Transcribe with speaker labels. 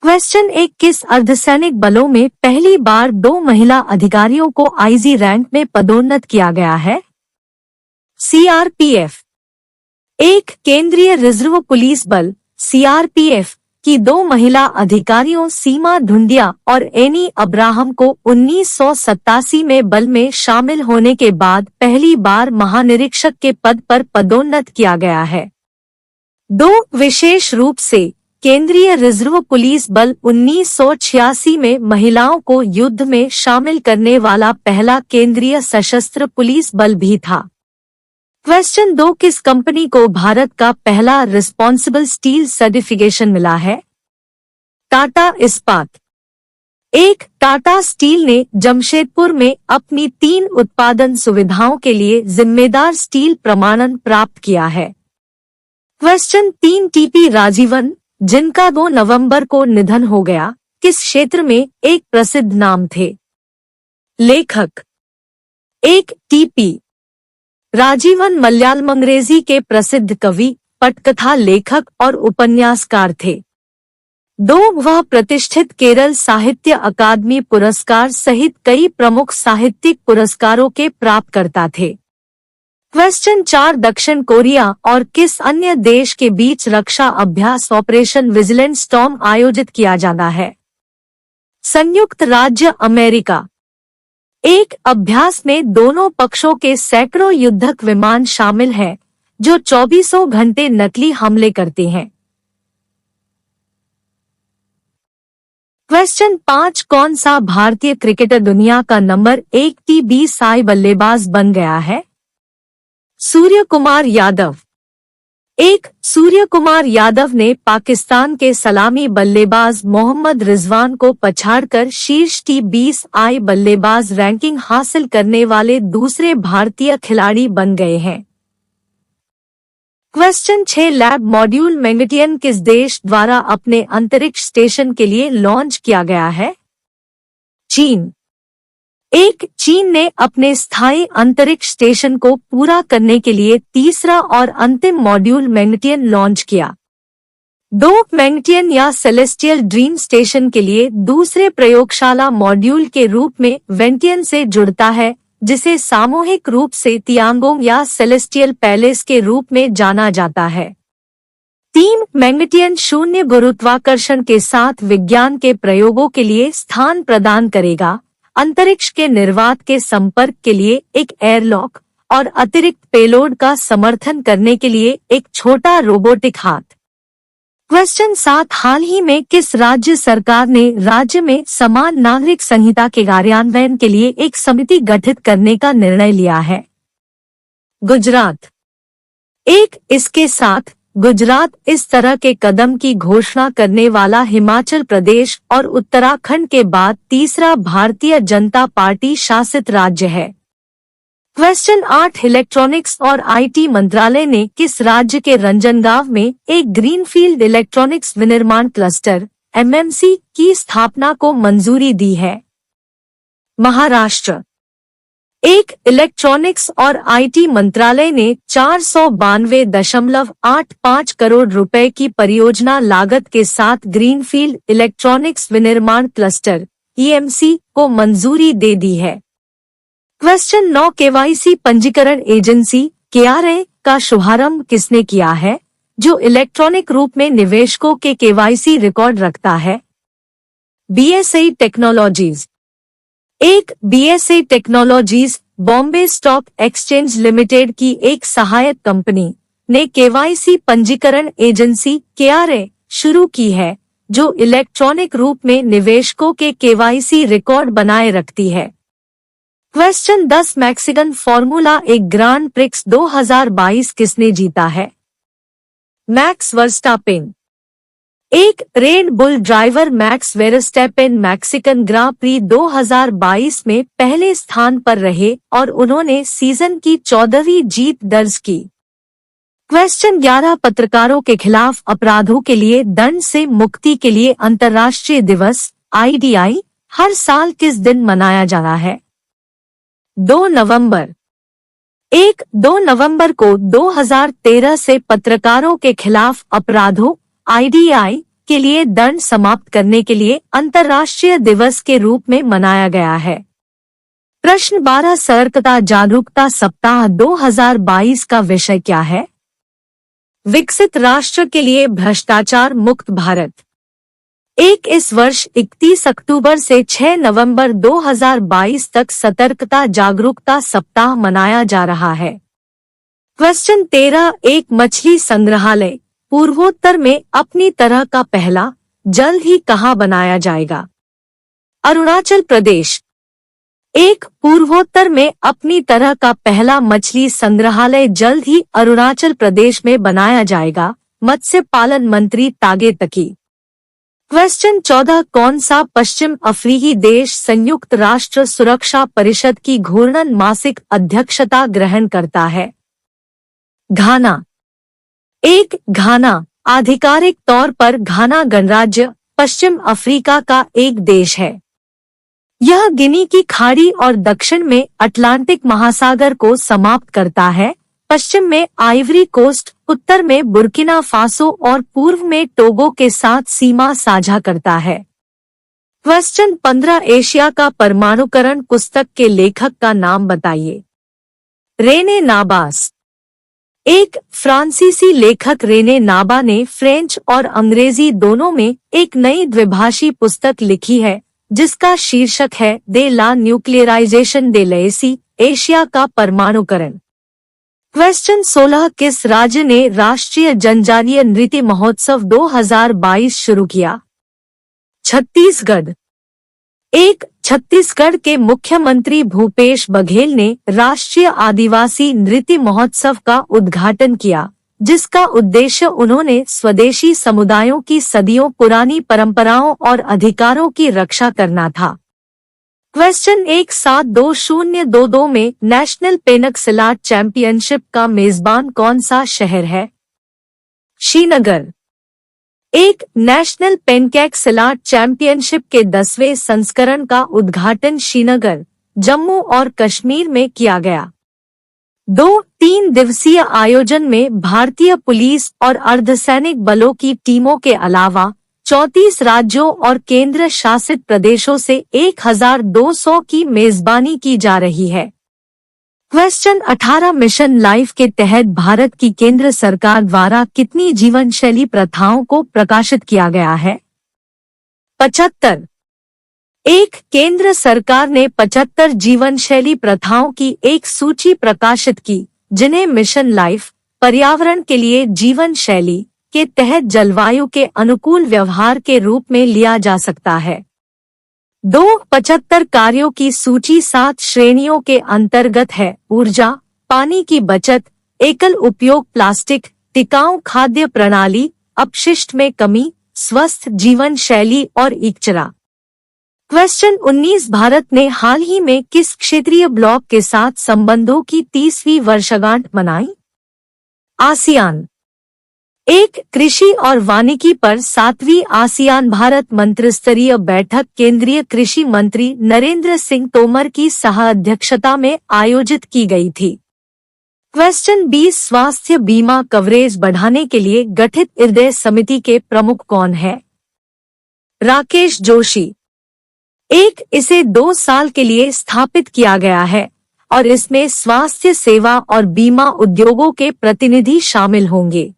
Speaker 1: Question 1, किस अर्धसैनिक बलों में पहली बार 2 महिला अधिकारियों को आईजी रैंक में पदोन्नत किया गया है? सीआरपीएफ। 1, केंद्रीय रिजर्व पुलिस बल सीआरपीएफ की 2 महिला अधिकारियों सीमा ढूंढिया और एनी अब्राहम को 1987 में बल में शामिल होने के बाद पहली बार महानिरीक्षक के पद पर पदोन्नत किया गया है। 2, विशेष रूप से केंद्रीय रिजर्व पुलिस बल 1986 में महिलाओं को युद्ध में शामिल करने वाला पहला केंद्रीय सशस्त्र पुलिस बल भी था। क्वेश्चन 2, किस कंपनी को भारत का पहला रिस्पॉन्सिबल स्टील सर्टिफिकेशन मिला है? टाटा इस्पात। 1, टाटा स्टील ने जमशेदपुर में अपनी 3 उत्पादन सुविधाओं के लिए जिम्मेदार स्टील प्रमाणन प्राप्त किया है। क्वेश्चन 3, टीपी राजीवन, जिनका 2 नवंबर को निधन हो गया, किस क्षेत्र में एक प्रसिद्ध नाम थे? लेखक। 1, टीपी राजीवन मलयालम अंग्रेजी के प्रसिद्ध कवि, पटकथा लेखक और उपन्यासकार थे। 2, वह प्रतिष्ठित केरल साहित्य अकादमी पुरस्कार सहित कई प्रमुख साहित्यिक पुरस्कारों के प्राप्तकर्ता थे। क्वेश्चन 4, दक्षिण कोरिया और किस अन्य देश के बीच रक्षा अभ्यास ऑपरेशन विजिलेंट स्टॉर्म आयोजित किया जाना है? संयुक्त राज्य अमेरिका। 1, अभ्यास में दोनों पक्षों के सैकड़ों युद्धक विमान शामिल हैं, जो 24 घंटे नकली हमले करते हैं। क्वेश्चन 5, कौन सा भारतीय क्रिकेटर दुनिया का नंबर 1 T20 बल्लेबाज बन गया है? सूर्य कुमार यादव। 1, सूर्य कुमार यादव ने पाकिस्तान के सलामी बल्लेबाज मोहम्मद रिजवान को पछाड़कर शीर्ष T20 बल्लेबाज रैंकिंग हासिल करने वाले दूसरे भारतीय खिलाड़ी बन गए हैं। क्वेश्चन 6, लैब मॉड्यूल मैग्नेटियन किस देश द्वारा अपने अंतरिक्ष स्टेशन के लिए लॉन्च किया गया है? चीन। 1, चीन ने अपने स्थायी अंतरिक्ष स्टेशन को पूरा करने के लिए तीसरा और अंतिम मॉड्यूल मैग्नेटियन लॉन्च किया। 2, मैग्नेटियन या सेलेस्टियल ड्रीम स्टेशन के लिए दूसरे प्रयोगशाला मॉड्यूल के रूप में वेंटियन से जुड़ता है, जिसे सामूहिक रूप से तियांगोंग या सेलेस्टियल पैलेस के रूप में जाना जाता है। 3, मैग्नेटियन शून्य गुरुत्वाकर्षण के साथ विज्ञान के प्रयोगों के लिए स्थान प्रदान करेगा, अंतरिक्ष के निर्वात के संपर्क के लिए एक एयरलॉक और अतिरिक्त पेलोड का समर्थन करने के लिए एक छोटा रोबोटिक हाथ। क्वेश्चन 7, हाल ही में किस राज्य सरकार ने राज्य में समान नागरिक संहिता के कार्यान्वयन के लिए एक समिति गठित करने का निर्णय लिया है? गुजरात। 1, इसके साथ गुजरात इस तरह के कदम की घोषणा करने वाला हिमाचल प्रदेश और उत्तराखंड के बाद तीसरा भारतीय जनता पार्टी शासित राज्य है। क्वेश्चन 8, इलेक्ट्रॉनिक्स और आईटी मंत्रालय ने किस राज्य के रंजनगांव में एक ग्रीनफील्ड इलेक्ट्रॉनिक्स विनिर्माण क्लस्टर एमएमसी की स्थापना को मंजूरी दी है? महाराष्ट्र। 1, इलेक्ट्रॉनिक्स और आईटी मंत्रालय ने 492.85 करोड़ रुपए की परियोजना लागत के साथ ग्रीनफील्ड इलेक्ट्रॉनिक्स विनिर्माण क्लस्टर ईएमसी को मंजूरी दे दी है। क्वेश्चन 9, केवाईसी पंजीकरण एजेंसी केआरए का शुभारंभ किसने किया है, जो इलेक्ट्रॉनिक रूप में निवेशकों के केवाईसी रिकॉर्ड रखता है? BSE technologies. 1, BSE technologies Bombay stock exchange limited की एक सहायक कंपनी ने केवाईसी पंजीकरण एजेंसी केआरए शुरू की है, जो इलेक्ट्रॉनिक रूप में निवेशकों के केवाईसी रिकॉर्ड बनाए रखती है। Question 10, Mexican formula 1 Grand Prix 2022 किसने जीता है? Max Verstappen. 1, Red Bull driver Max Verstappen Mexican Grand Prix 2022 में पहले स्थान पर रहे और उन्होंने सीजन की 14वीं जीत दर्ज की। क्वेश्चन 11, पत्रकारों के खिलाफ अपराधों के लिए दंड से मुक्ति के लिए अंतर्राष्ट्रीय दिवस आईडीआई हर साल किस दिन मनाया जाना है? 2 नवंबर। 1, 2 नवंबर को 2013 से पत्रकारों के खिलाफ अपराधों आईडीआई के लिए दंड समाप्त करने के लिए अंतर्राष्ट्रीय दिवस के रूप में मनाया गया है। प्रश्न 12 सतर्कता जागरूकता सप्ताह 2022 का विषय क्या है? विकसित राष्ट्र के लिए भ्रष्टाचार मुक्त भारत। इस वर्ष 31 अक्टूबर से 6 नवंबर 2022 तक सतर्कता जागरूकता सप्ताह मनाया जा रहा है। क्वेश्चन 13 एक मछली संग्रहालय पूर्वोत्तर में अपनी तरह का पहला जल्द ही कहाँ बनाया जाएगा? अरुणाचल प्रदेश। पूर्वोत्तर में अपनी तरह का पहला मछली संग्रहालय जल्द ही अरुणाचल प्रदेश में बनाया जाएगा, मत्स्य पालन मंत्री तागे तकी। क्वेश्चन 14 कौन सा पश्चिम अफ्रीकी देश संयुक्त राष्ट्र सुरक्षा परिषद की घूर्णन मासिक अध्यक्षता ग्रहण करता है? घाना। घाना आधिकारिक तौर पर घाना गणराज्य पश्चिम अफ्रीका का एक देश है। यह गिनी की खाड़ी और दक्षिण में अटलांटिक महासागर को समाप्त करता है, पश्चिम में आइवरी कोस्ट, उत्तर में बुर्किना फासो और पूर्व में टोगो के साथ सीमा साझा करता है। क्वेश्चन 15 एशिया का परमाणुकरण पुस्तक के लेखक का नाम बताइए। रेने नाबास। फ्रांसीसी लेखक रेने नाबा ने फ्रेंच और अंग्रेजी दोनों में एक नई द्विभाषी पुस्तक लिखी है जिसका शीर्षक है दे ला न्यूक्लियराइजेशन दे लेसी, एशिया का परमाणुकरण। क्वेश्चन 16 किस राज्य ने राष्ट्रीय जनजातीय नृत्य महोत्सव 2022 शुरू किया? छत्तीसगढ़। छत्तीसगढ़ के मुख्यमंत्री भूपेश बघेल ने राष्ट्रीय आदिवासी नृत्य महोत्सव का उद्घाटन किया, जिसका उद्देश्य उन्होंने स्वदेशी समुदायों की सदियों पुरानी परंपराओं और अधिकारों की रक्षा करना था। क्वेश्चन 172022 में नेशनल पेनकसिलाट चैंपियनशिप का मेजबान कौन सा शहर है? श्रीनगर। नेशनल पेनकसिलाट चैंपियनशिप के 10वें संस्करण का उद्घाटन श्रीनगर, जम्मू और कश्मीर में किया गया। 3 दिवसीय आयोजन में भारतीय पुलिस और अर्धसैनिक बलों की टीमों के अलावा 34 राज्यों और केंद्र शासित प्रदेशों से 1200 की मेजबानी की जा रही है। क्वेश्चन 18 मिशन लाइफ के तहत भारत की केंद्र सरकार द्वारा कितनी जीवन शैली प्रथाओं को प्रकाशित किया गया है? 75। केंद्र सरकार ने 75 जीवन शैली प्रथाओं की एक सूची प्रकाशित की, जिन्हें मिशन लाइफ पर्यावरण के लिए जीवन शैली के तहत जलवायु के अनुकूल व्यवहार के रूप में लिया जा सकता है। 75 कार्यों की सूची 7 श्रेणियों के अंतर्गत है: ऊर्जा, पानी की बचत, एकल उपयोग प्लास्टिक, टिकाऊ खाद्य प्रणाली, अपशिष्ट में कमी, स्वस्थ जीवन शैली और इकचरा। क्वेश्चन 19 भारत ने हाल ही में किस क्षेत्रीय ब्लॉक के साथ संबंधों की 30वीं वर्षगांठ मनाई? आसियान। कृषि और वानिकी पर 7वीं आसियान भारत मंत्रिस्तरीय बैठक केंद्रीय कृषि मंत्री नरेंद्र सिंह तोमर की सह-अध्यक्षता में आयोजित की गई थी। क्वेश्चन 20 स्वास्थ्य बीमा कवरेज बढ़ाने के लिए गठित हृदय समिति के प्रमुख कौन है? राकेश जोशी। इसे 2 साल के लिए स्थापित किया गया है और इसमें स्वास्थ्य सेवा और बीमा उद्योगों के प्रतिनिधि शामिल होंगे।